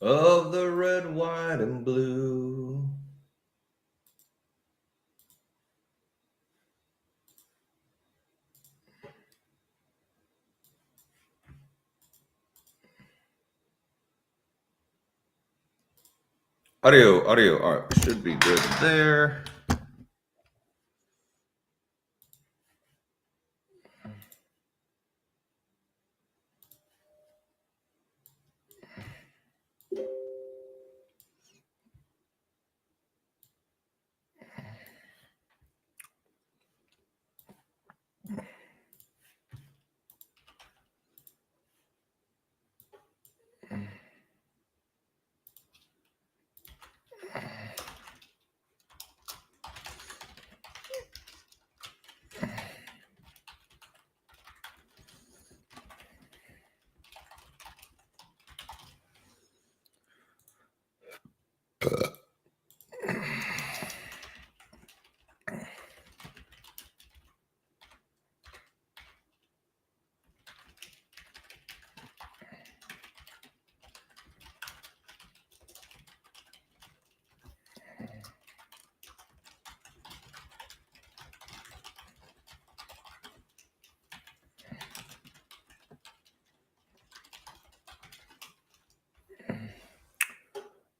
of the red, white, and blue. Audio. All right, should be good there.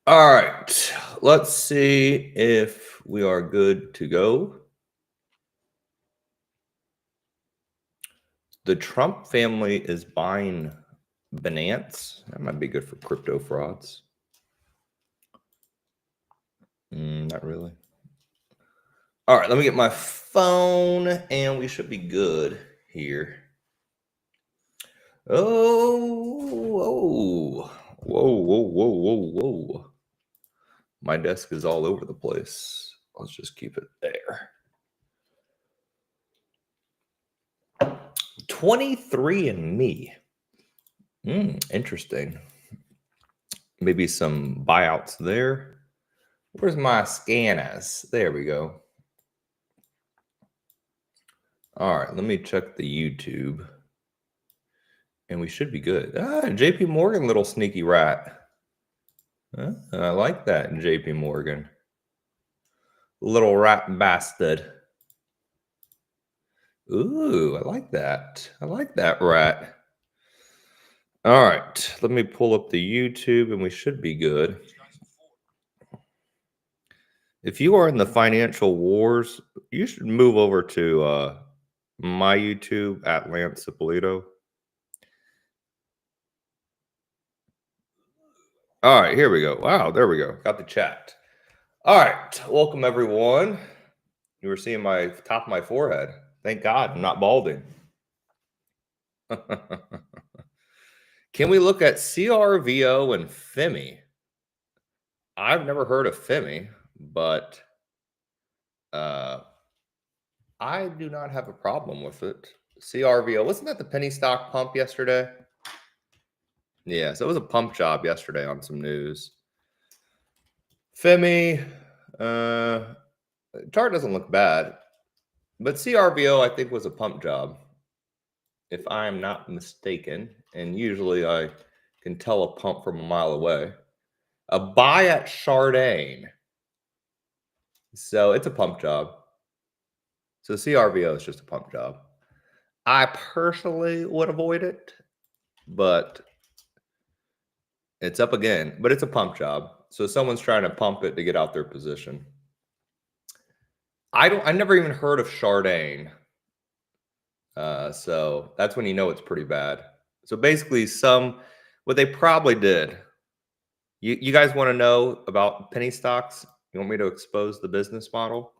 All right, let's see if we are good to go. The Trump family is buying Binance. That might be good for crypto frauds. Not really. All right, let me get my phone and we should be good here. Oh, whoa. My desk is all over the place. Let's just keep it there. 23andMe. Interesting. Maybe some buyouts there. Where's my scanners? There we go. All right, let me check the YouTube. And we should be good. JP Morgan, little sneaky rat. I like that, JP Morgan. Little rat bastard. Ooh, I like that. I like that rat. All right, let me pull up the YouTube and we should be good. If you are in the financial wars, you should move over to my YouTube at Lance Cipolito. All right, here we go. Wow, there we go. Got the chat. All right, welcome everyone. You were seeing my top of my forehead. Thank God I'm not balding. Can we look at CRVO and FIMI? I've never heard of FIMI, but I do not have a problem with it. CRVO, wasn't that the penny stock pump yesterday? Yeah, so it was a pump job yesterday on some news. FIMI, chart doesn't look bad, but CRVO I think was a pump job, if I am not mistaken. And usually I can tell a pump from a mile away. A buy at Chardane. So it's a pump job. So CRVO is just a pump job. I personally would avoid it, but it's up again. But it's a pump job. So someone's trying to pump it to get out their position. I never even heard of Chardane. So that's when you know it's pretty bad. So basically what they probably did. You guys want to know about penny stocks? You want me to expose the business model?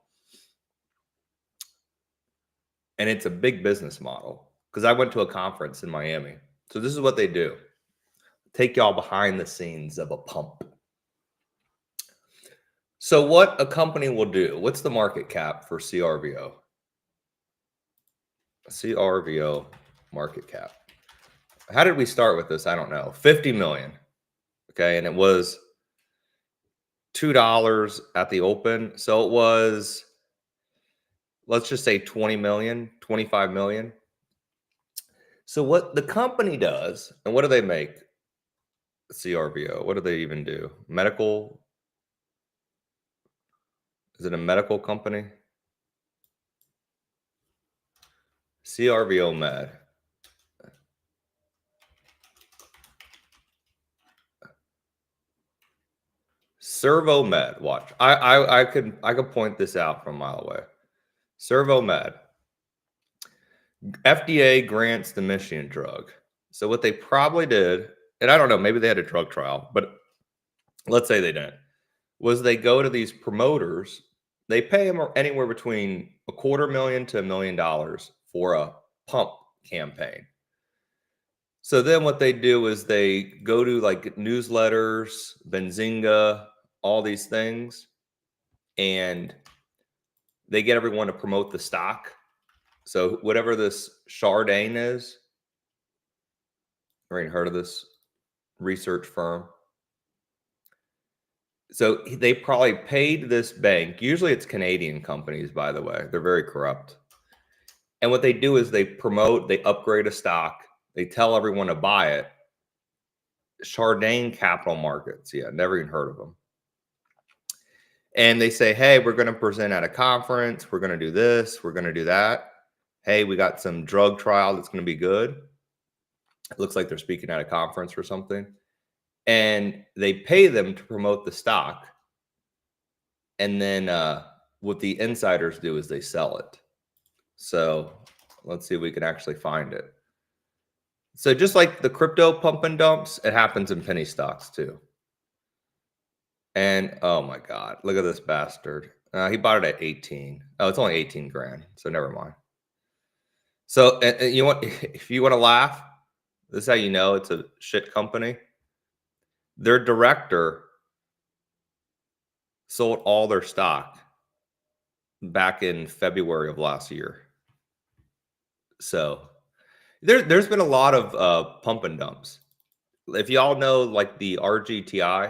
And it's a big business model because I went to a conference in Miami. So this is what they do. Take y'all behind the scenes of a pump. So what a company will do, what's the market cap for CRVO? CRVO market cap. How did we start with this? I don't know. 50 million. Okay. And it was $2 at the open. So it was, let's just say 20 million, 25 million. So what the company does, and what do they make? CRVO. What do they even do? Medical? Is it a medical company? CRVO Med. Servo Med. Watch. I could point this out from a mile away. Servo Med. FDA grants the Michigan drug. So what they probably did, and I don't know, maybe they had a drug trial, but let's say they didn't, was they go to these promoters, they pay them anywhere between $250,000 to $1 million for a pump campaign. So then what they do is they go to like newsletters, Benzinga, all these things, and they get everyone to promote the stock. So whatever this Chardane is, ever heard of this research firm? So they probably paid this bank. Usually it's Canadian companies, by the way. They're very corrupt. And what they do is they promote, they upgrade a stock, they tell everyone to buy it. Chardane Capital Markets. Yeah, never even heard of them. And they say, hey, we're going to present at a conference. We're going to do this. We're going to do that. Hey, we got some drug trial that's going to be good. It looks like they're speaking at a conference or something. And they pay them to promote the stock. And then what the insiders do is they sell it. So let's see if we can actually find it. So just like the crypto pump and dumps, it happens in penny stocks too. And oh my God, look at this bastard. He bought it at 18. Oh, it's only 18 grand. So never mind. So you want, if you want to laugh, this is how you know it's a shit company. Their director sold all their stock back in February of last year. So there's been a lot of pump and dumps. If y'all know, like the RGTI,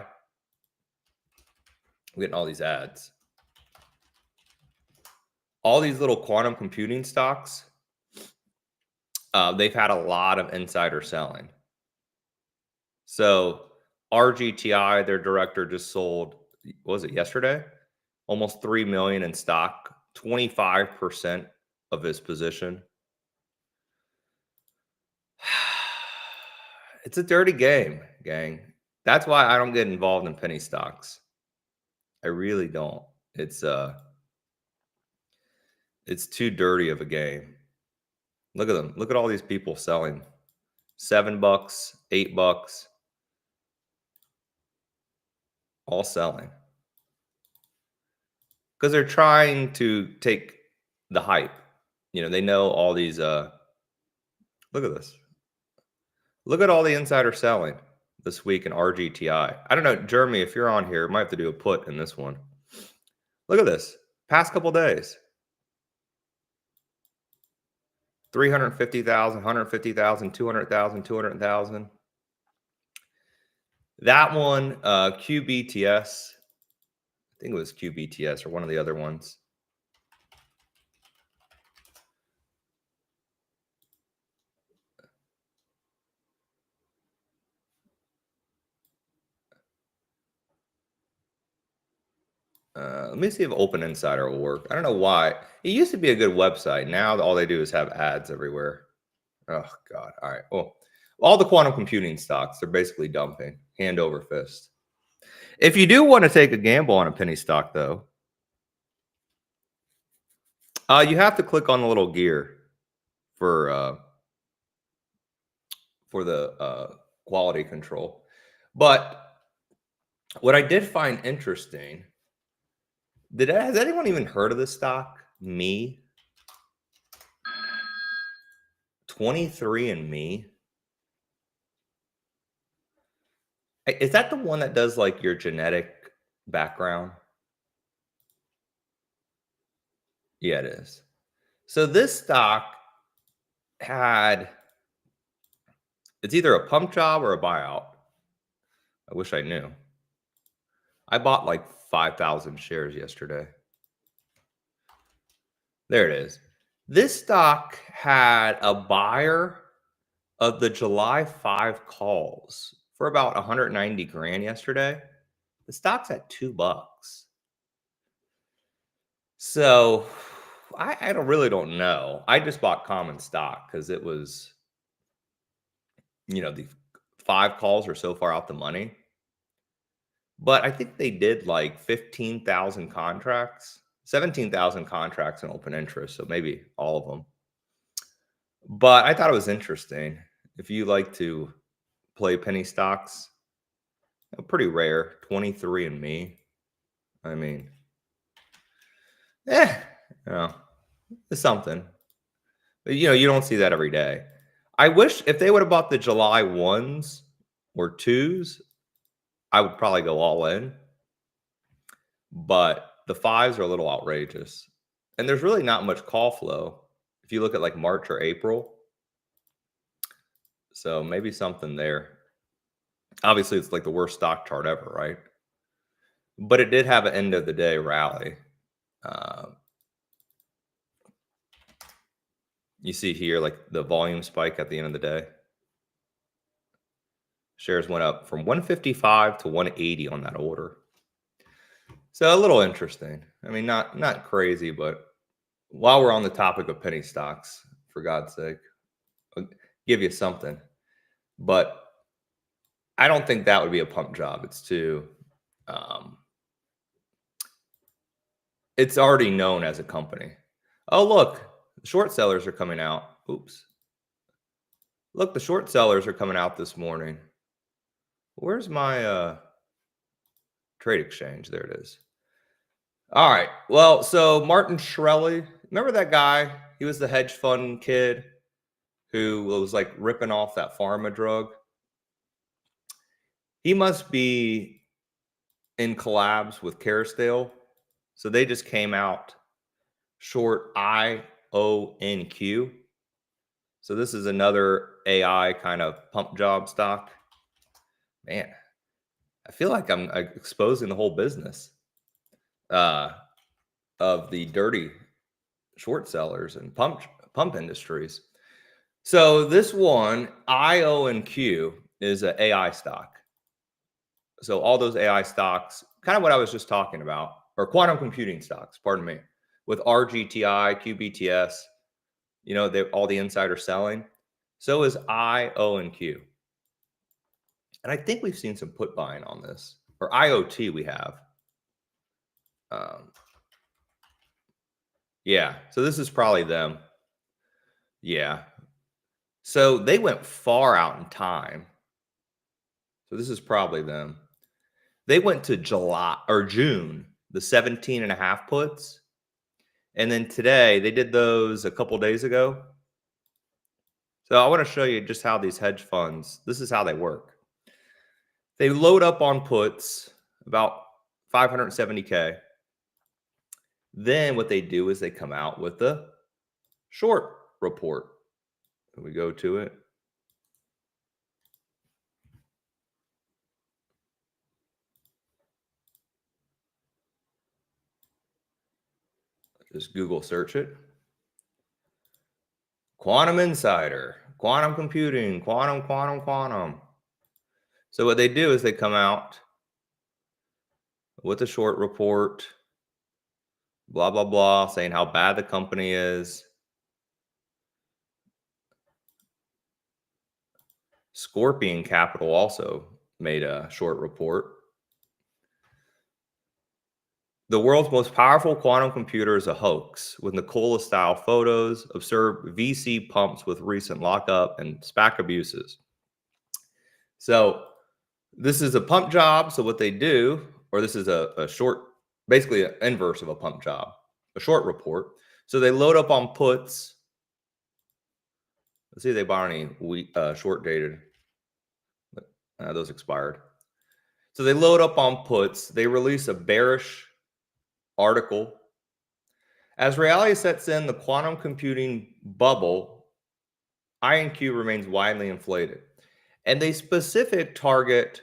I'm getting all these ads. All these little quantum computing stocks, they've had a lot of insider selling. So RGTI, their director just sold, what was it, yesterday? Almost 3 million in stock, 25% of his position. It's a dirty game, gang. That's why I don't get involved in penny stocks. I really don't. It's too dirty of a game. Look at them. Look at all these people selling. $7, $8, all selling. Because they're trying to take the hype. You know, they know all these look at this. Look at all the insider selling this week in RGTI. I don't know, Jeremy, if you're on here, might have to do a put in this one. Look at this. Past couple days. 350,000, 150,000, 200,000, 200,000. That one, QBTS. I think it was QBTS or one of the other ones. Let me see if Open Insider will work. I don't know why. It used to be a good website. Now all they do is have ads everywhere. Oh, God. All right. Well, all the quantum computing stocks, they're basically dumping hand over fist. If you do want to take a gamble on a penny stock, though, you have to click on the little gear for the quality control. But what I did find interesting, has anyone even heard of this stock? Me? 23andMe? Is that the one that does like your genetic background? Yeah, it is. So this stock it's either a pump job or a buyout. I wish I knew. I bought like 5,000 shares yesterday. There it is. This stock had a buyer of the July 5 calls for about 190 grand yesterday. The stock's at $2. So I don't really don't know. I just bought common stock because it was, the 5 calls are so far out the money. But I think they did like 15,000 contracts, 17,000 contracts in open interest. So maybe all of them. But I thought it was interesting. If you like to play penny stocks, pretty rare, 23 and me. I mean, eh, you know, it's something. But, you don't see that every day. I wish if they would have bought the July 1s or 2s, I would probably go all in. But the 5s are a little outrageous. And there's really not much call flow if you look at like March or April. So maybe something there. Obviously, it's like the worst stock chart ever, right? But it did have an end of the day rally. Uh, you see here, like the volume spike at the end of the day. Shares went up from 155 to 180 on that order. So a little interesting. I mean, not crazy, but while we're on the topic of penny stocks, for God's sake, I'll give you something. But I don't think that would be a pump job. It's too, it's already known as a company. Oh, look, the short sellers are coming out. Oops. Look, the short sellers are coming out this morning. Where's my trade exchange? There it is. All right. Well, so Martin Shkreli, remember that guy? He was the hedge fund kid who was like ripping off that pharma drug. He must be in collabs with Kerrisdale. So they just came out short IONQ. So this is another AI kind of pump job stock. Man, I feel like I'm exposing the whole business of the dirty short sellers and pump industries. So this one, IONQ, is an AI stock. So all those AI stocks, kind of what I was just talking about, or quantum computing stocks, pardon me, with RGTI, QBTS, all the insider selling. So is IONQ. And I think we've seen some put buying on this, or IoT we have. Yeah, so this is probably them. Yeah. So they went far out in time. So this is probably them. They went to July or June, the 17 and a half puts. And then today, they did those a couple days ago. So I want to show you just how these hedge funds, this is how they work. They load up on puts about 570K. Then what they do is they come out with the short report. We go to it. Just Google search it. Quantum Insider, quantum computing, quantum. So what they do is they come out with a short report, blah, blah, blah, saying how bad the company is. Scorpion Capital also made a short report. The world's most powerful quantum computer is a hoax, with Nikola-style photos, observed VC pumps with recent lockup and SPAC abuses. So this is a pump job. So what they do, or this is a short, basically an inverse of a pump job, a short report. So they load up on puts. Let's see if they bought any short dated. Those expired. So they load up on puts. They release a bearish article. As reality sets in, the quantum computing bubble, INQ remains widely inflated. And they specific target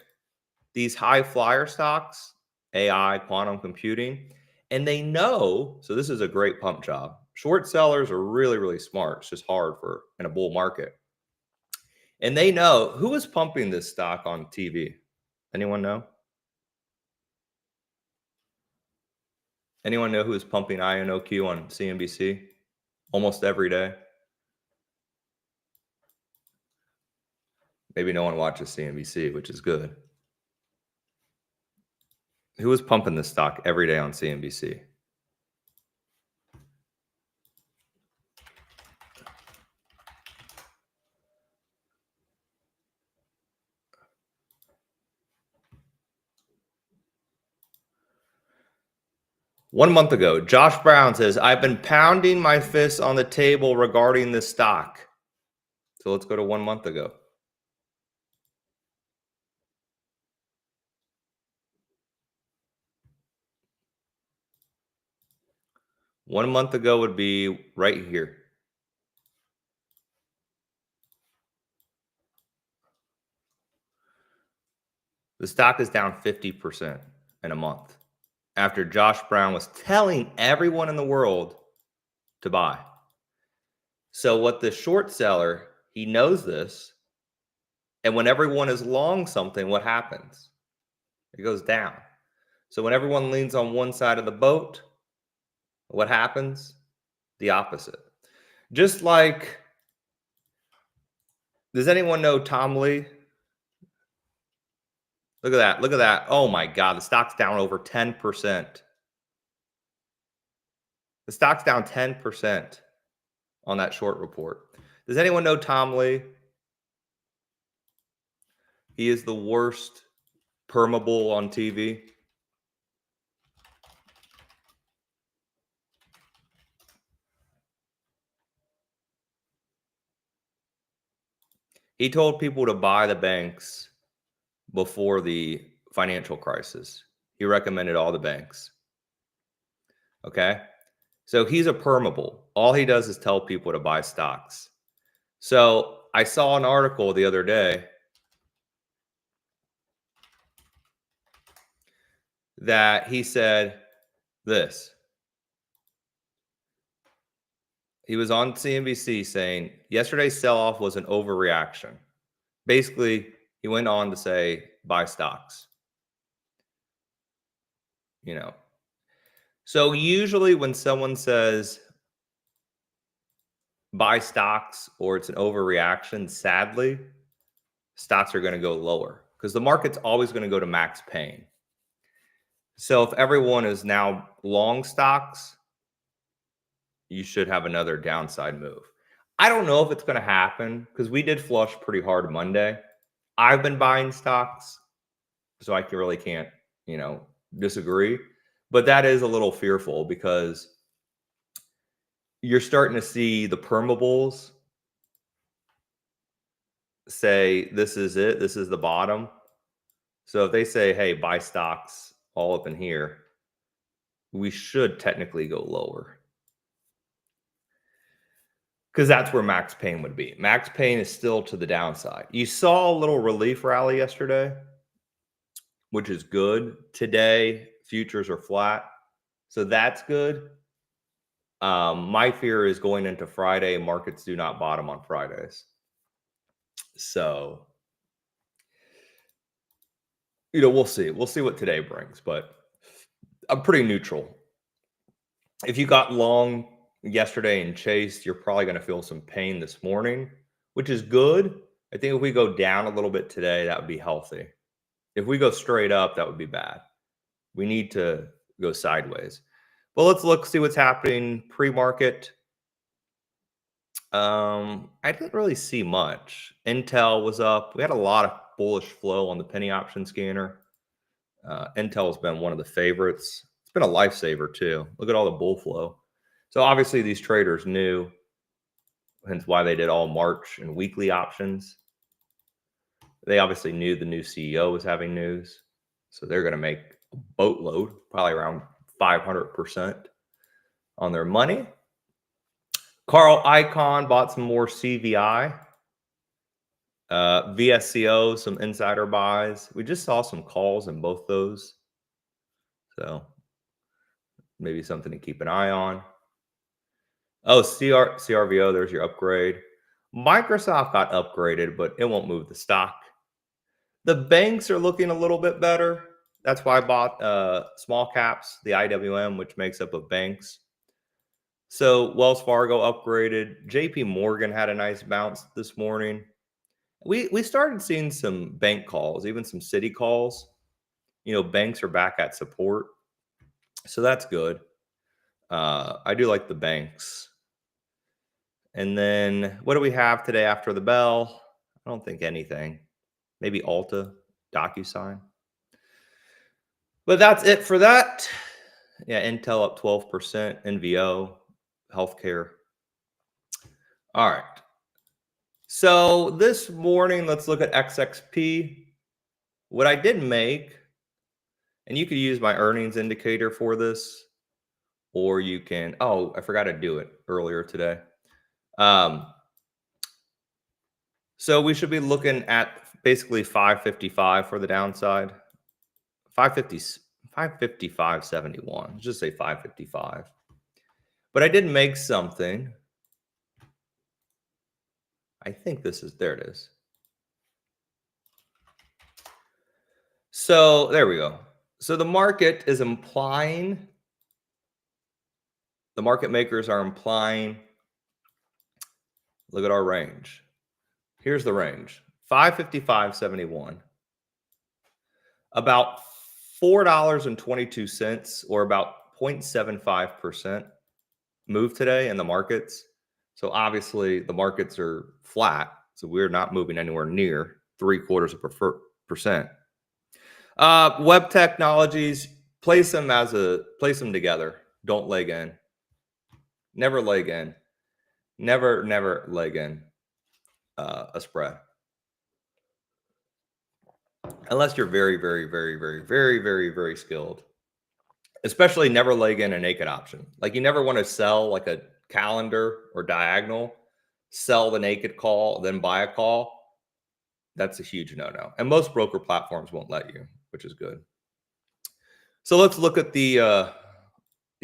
these high flyer stocks, AI, quantum computing, and they know, so this is a great pump job. Short sellers are really, really smart. It's just hard in a bull market. And they know who is pumping this stock on TV. Anyone know? Anyone know who is pumping INOQ on CNBC almost every day? Maybe no one watches CNBC, which is good. Who is pumping this stock every day on CNBC? One month ago, Josh Brown says, I've been pounding my fists on the table regarding this stock. So let's go to 1 month ago. One month ago would be right here. The stock is down 50% in a month after Josh Brown was telling everyone in the world to buy. So what the short seller, he knows this. And when everyone is long something, what happens? It goes down. So when everyone leans on one side of the boat, what happens? The opposite. Just like, does anyone know Tom Lee? Look at that. Look at that. Oh my God. The stock's down over 10%. The stock's down 10% on that short report. Does anyone know Tom Lee? He is the worst perma-bull on TV. He told people to buy the banks before the financial crisis. He recommended all the banks. Okay. So he's a perma-bull. All he does is tell people to buy stocks. So I saw an article the other day that he said this. He was on CNBC saying yesterday's sell-off was an overreaction. Basically, he went on to say buy stocks. You know. So usually when someone says buy stocks or it's an overreaction, sadly, stocks are going to go lower because the market's always going to go to max pain. So if everyone is now long stocks, you should have another downside move. I don't know if it's going to happen because we did flush pretty hard Monday. I've been buying stocks, so I really can't, disagree. But that is a little fearful because you're starting to see the perma-bulls say, this is it, this is the bottom. So if they say, hey, buy stocks all up in here, we should technically go lower. Because that's where max pain would be. Max pain is still to the downside. You saw a little relief rally yesterday, which is good. Today, futures are flat. So that's good. My fear is going into Friday, markets do not bottom on Fridays. So, we'll see. We'll see what today brings, but I'm pretty neutral. If you got long yesterday and chased, you're probably going to feel some pain this morning, which is good. I think if we go down a little bit today, that would be healthy. If we go straight up, that would be bad. We need to go sideways. But let's see what's happening pre-market. I didn't really see much. Intel was up. We had a lot of bullish flow on the penny option scanner. Intel has been one of the favorites. It's been a lifesaver too. Look at all the bull flow. So obviously these traders knew, hence why they did all March and weekly options. They obviously knew the new CEO was having news. So they're going to make a boatload, probably around 500% on their money. Carl Icahn bought some more CVI. VSCO, some insider buys. We just saw some calls in both those. So maybe something to keep an eye on. Oh, CRVO, there's your upgrade. Microsoft got upgraded, but it won't move the stock. The banks are looking a little bit better. That's why I bought small caps, the IWM, which makes up of banks. So Wells Fargo upgraded. JP Morgan had a nice bounce this morning. We started seeing some bank calls, even some city calls. Banks are back at support. So that's good. I do like the banks. And then what do we have today after the bell? I don't think anything. Maybe Alta, DocuSign. But that's it for that. Yeah, Intel up 12%, NVO, healthcare. All right. So this morning, let's look at XXP. What I did make, and you could use my earnings indicator for this, or you can, I forgot to do it earlier today. So we should be looking at basically 555 for the downside. 550, 555.71. Let's just say 555. But I did make something. I think there it is. So there we go. So the market is implying, the market makers are implying, look at our range. Here's the range, 555.71. About $4.22 or about 0.75% move today in the markets. So obviously the markets are flat. So we're not moving anywhere near 0.75%. Web technologies, place them together. Don't leg in. Never leg in. Never leg in a spread. Unless you're very, very, very, very, very, very, very skilled. Especially never leg in a naked option. Like you never want to sell like a calendar or diagonal, sell the naked call, then buy a call. That's a huge no-no. And most broker platforms won't let you, which is good. So let's look at the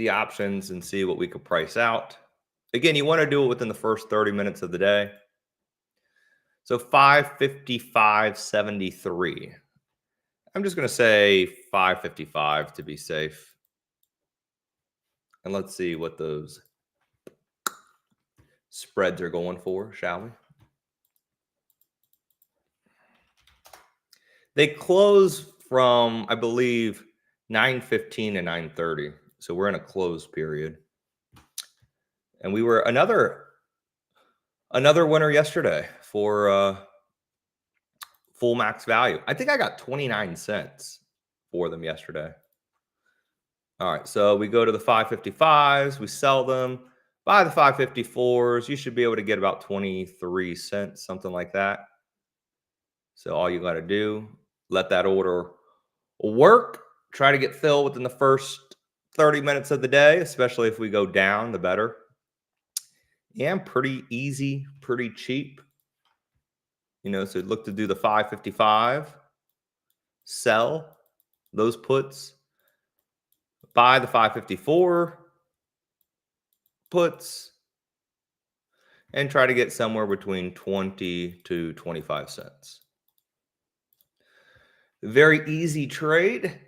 options and see what we could price out. Again, you want to do it within the first 30 minutes of the day. So 555.73. I'm just going to say 555 to be safe. And let's see what those spreads are going for, shall we? They close from, I believe, 9:15 to 9:30. So we're in a close period. And we were another winner yesterday for full max value. I think I got 29 cents for them yesterday. All right, so we go to the 555s, we sell them. Buy the 554s, you should be able to get about 23 cents, something like that. So all you got to do, let that order work. Try to get filled within the first 30 minutes of the day, especially if we go down, the better. Yeah, pretty easy, pretty cheap. So look to do the 555, sell those puts, buy the 554 puts, and try to get somewhere between 20 to 25 cents. Very easy trade.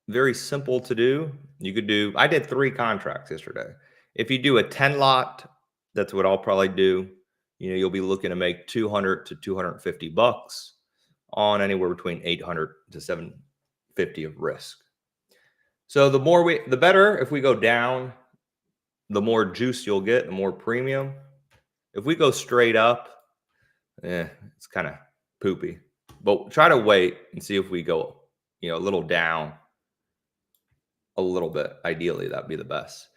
Very simple to do. I did 3 contracts yesterday. If you do a 10 lot, that's what I'll probably do. You'll be looking to make 200 to 250 bucks on anywhere between 800 to 750 of risk. So the better. If we go down, the more juice you'll get, the more premium. If we go straight up, it's kind of poopy. But try to wait and see if we go, a little down a little bit. Ideally, that'd be the best.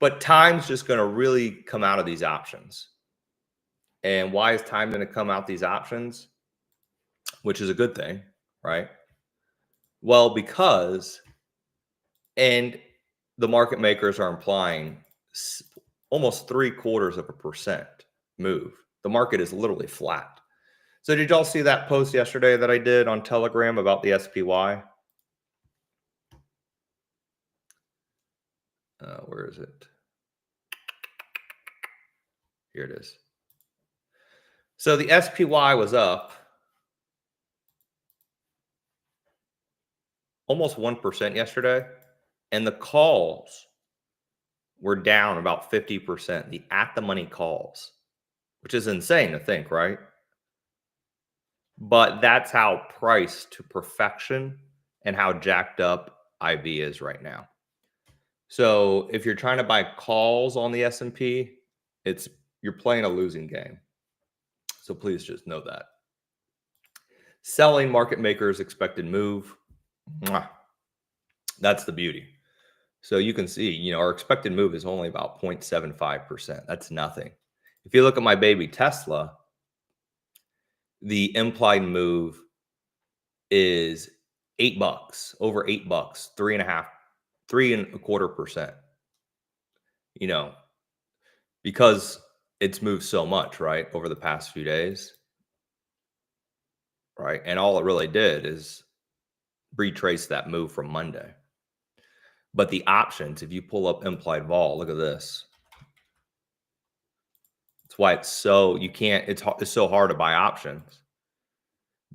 But time's just going to really come out of these options. And why is time going to come out these options? Which is a good thing, right? Well, because, and the market makers are implying almost 0.75% move. The market is literally flat. So did y'all see that post yesterday that I did on Telegram about the SPY? Where is it? Here it is. So the SPY was up almost 1% yesterday, and the calls were down about 50%. The at the money calls, which is insane to think, right? But that's how priced to perfection and how jacked up IV is right now. So if you're trying to buy calls on the S&P, it's you're playing a losing game. So please just know that. Selling market makers expected move. Mwah. That's the beauty. So you can see, our expected move is only about 0.75%. That's nothing. If you look at my baby Tesla, the implied move is $8, over $8, 3.25%. Because it's moved so much, right, over the past few days, right? And all it really did is retrace that move from Monday. But the options, if you pull up implied vol, look at this. That's why it's so it's so hard to buy options.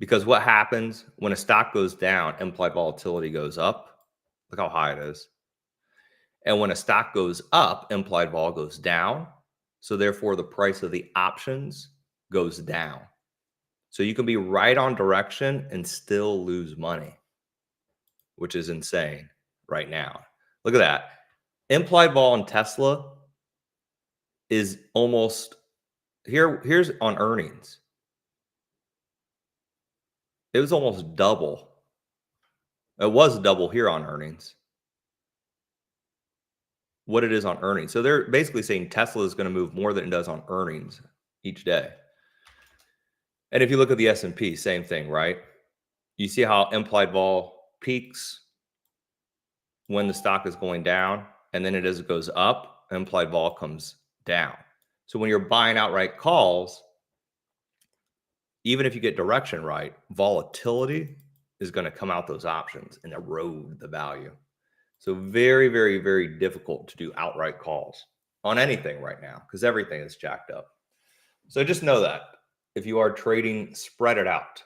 Because what happens when a stock goes down, implied volatility goes up. Look how high it is. And when a stock goes up, implied vol goes down. So therefore, the price of the options goes down. So you can be right on direction and still lose money, which is insane right now. Look at that. Implied vol in Tesla is almost here's on earnings. It was almost double. It was double here on earnings. What it is on earnings. So they're basically saying Tesla is going to move more than it does on earnings each day. And if you look at the S&P, same thing, right? You see how implied vol peaks when the stock is going down, and then as it goes up, implied vol comes down. So when you're buying outright calls, even if you get direction right, volatility is going to come out those options and erode the value. So very, very, very difficult to do outright calls on anything right now because everything is jacked up. So just know that if you are trading, spread it out.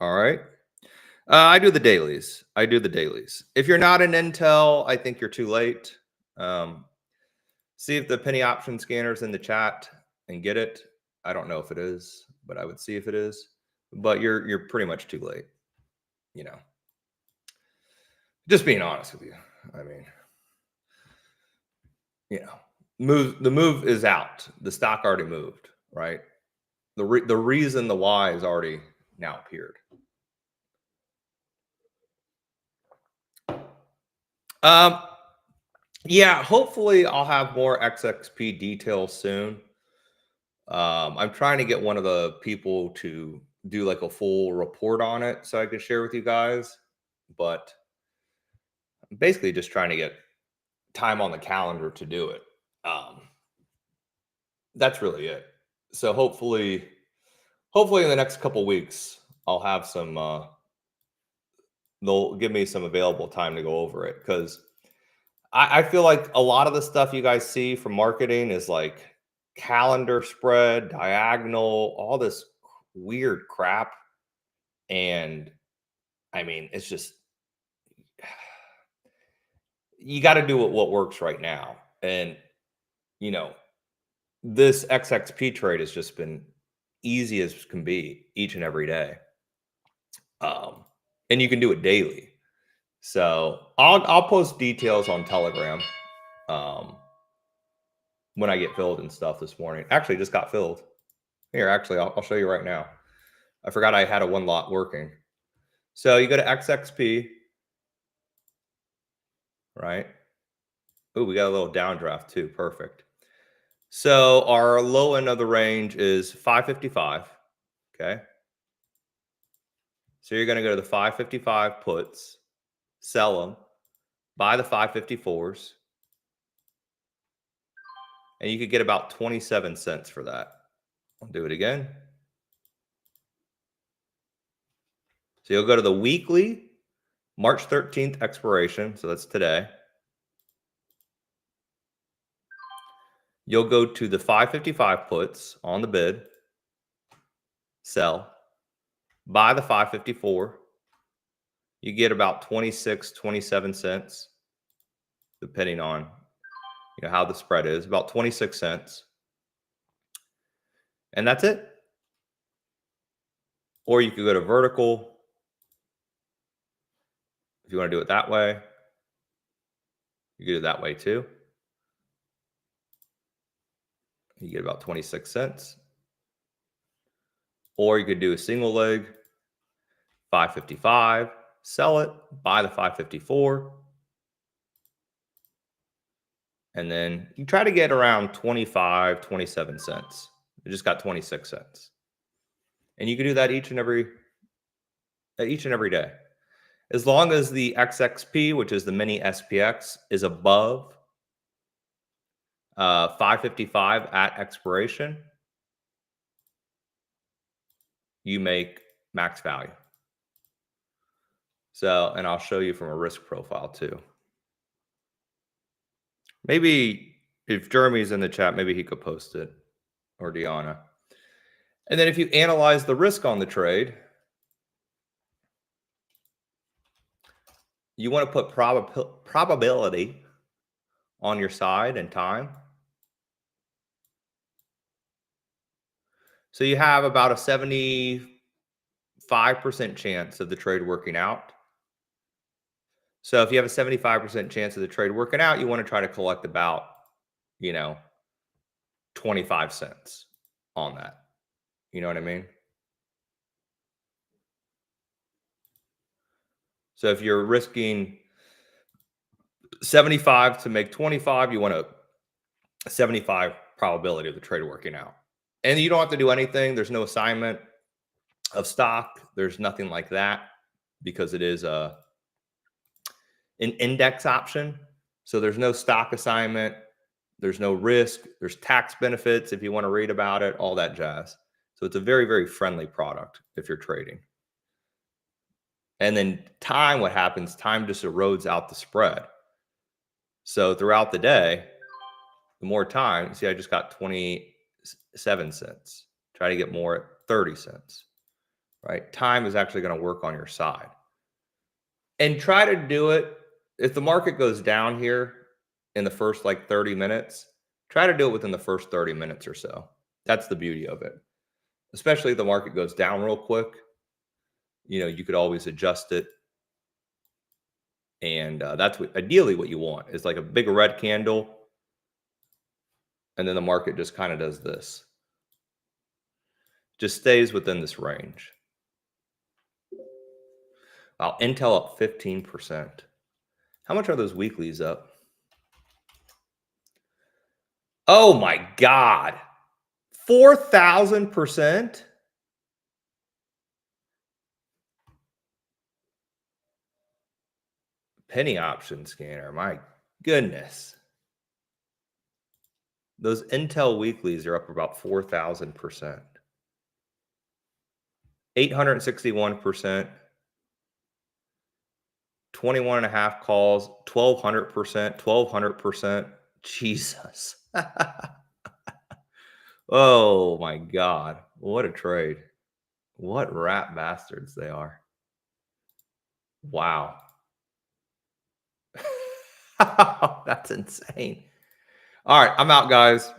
All right. I do the dailies. If you're not in Intel, I think you're too late. See if the penny option scanner's in the chat and get it. I don't know if it is, but I would see if it is. But you're pretty much too late. Just being honest with you. I mean, the move is out. The stock already moved, right? The reason the why is already now appeared. Yeah, hopefully I'll have more XXP details soon. I'm trying to get one of the people to do like a full report on it so I can share with you guys. But I'm basically just trying to get time on the calendar to do it. That's really it. So hopefully in the next couple weeks, I'll have some. They'll give me some available time to go over it because I feel like a lot of the stuff you guys see from marketing is like calendar spread, diagonal, all this weird crap. And I mean, it's just, you got to do what works right now. And, this XXP trade has just been easy as can be each and every day. And you can do it daily. So I'll post details on Telegram when I get filled and stuff this morning. Actually, just got filled. Here, actually, I'll show you right now. I forgot I had a one lot working. So you go to XXP, right? Oh, we got a little downdraft too. Perfect. So our low end of the range is 555. Okay. So you're going to go to the 555 puts, sell them, buy the 554s, and you could get about 27 cents for that. I'll do it again. So you'll go to the weekly March 13th expiration. So that's today. You'll go to the 555 puts on the bid. sell, buy the 554. You get about 26, 27 cents, depending on how the spread is, about 26 cents. And that's it. Or you could go to vertical if you want to do it that way. You could do it that way too. You get about 26 cents. Or you could do a single leg, 555, sell it, buy the 554. And then you try to get around 25, 27 cents. You just got 26 cents. And you can do that each and every day. As long as the XXP, which is the mini SPX, is above 555 at expiration, you make max value. So, and I'll show you from a risk profile too. Maybe if Jeremy's in the chat, maybe he could post it, or Deanna. And then if you analyze the risk on the trade, you want to put probability on your side and time. So you have about a 75% chance of the trade working out. So if you have a 75% chance of the trade working out, you want to try to collect about, 25 cents on that. You know what I mean? So if you're risking 75 to make 25, you want a 75 probability of the trade working out. And you don't have to do anything. There's no assignment of stock. There's nothing like that because it is an index option. So there's no stock assignment. There's no risk. There's tax benefits if you want to read about it, all that jazz. So it's a very, very friendly product if you're trading. And then time, what happens? Time just erodes out the spread. So throughout the day, the more time, see, I just got 27 cents. Try to get more at 30 cents, right? Time is actually going to work on your side. And try to do it, if the market goes down here in the first 30 minutes, try to do it within the first 30 minutes or so. That's the beauty of it. Especially if the market goes down real quick, you could always adjust it. And that's ideally what you want is like a big red candle. And then the market just kind of does this. Just stays within this range. Wow, Intel up 15%. How much are those weeklies up? Oh my God. 4,000%? Penny option scanner. My goodness. Those Intel weeklies are up about 4,000%. 861%. 21.5 calls, 1,200%, 1,200%. Jesus. Oh my God. What a trade. What rat bastards they are. Wow. That's insane. All right, I'm out, guys.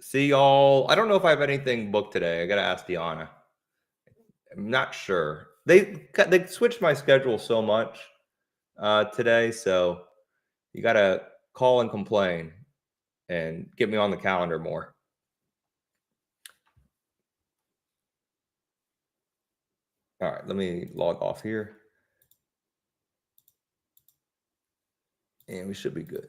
See y'all. I don't know if I have anything booked today. I got to ask Deanna. I'm not sure. They switched my schedule so much today, so you got to call and complain and get me on the calendar more. All right, let me log off here. And we should be good.